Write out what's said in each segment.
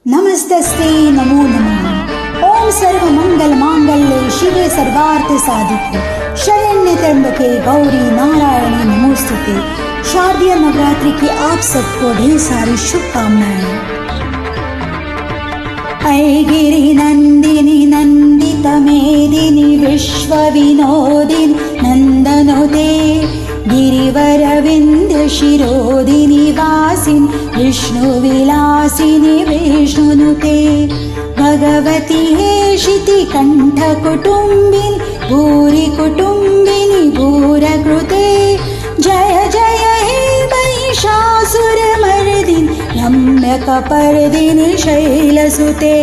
नमस्तस्ते नमो नमः। ओम सर्व मंगल मांगल्ये शिवे सर्वार्थ साधिके शरण्य त्र्यंबके गौरी नारायणी नमोस्तुते। शारदीय नवरात्रि की आप सबको ढेर सारी शुभकामनाएं। ऐगिरि नंदिनी नंदित मेदिनी विश्व विनोदिनी नंदनुते गिरिवर विंध्य शिरोदिनी वासिनी विष्णु विलासिनी विष्णुनुते भगवती हेशिति कंठ कुटुंबिनी भूरि कुटुंबिनी भूरकृते जय जय हे महिषासुरमर्दिनी रम्यकपर्दिनी शैलसुते।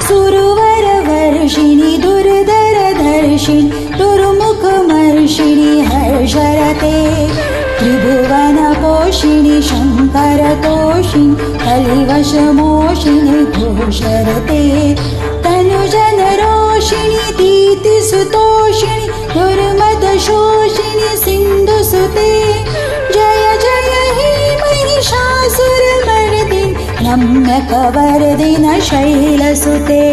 सुरवर वर्षिणी दुर्धर धर्षिणी दुर्मुखमर्षिणी हर्षरते त्रिभुवन पोषिणी शंकर तोषिणी कलिवशमोषिणी घोषरते तनुजन रोषिणी दीतिसुतोषिणी दुर्मद शोषिणी सिंधुसुते जय जय हे महिषासुरमर्दिनी रम्यकवर्दिनी शैलसुते।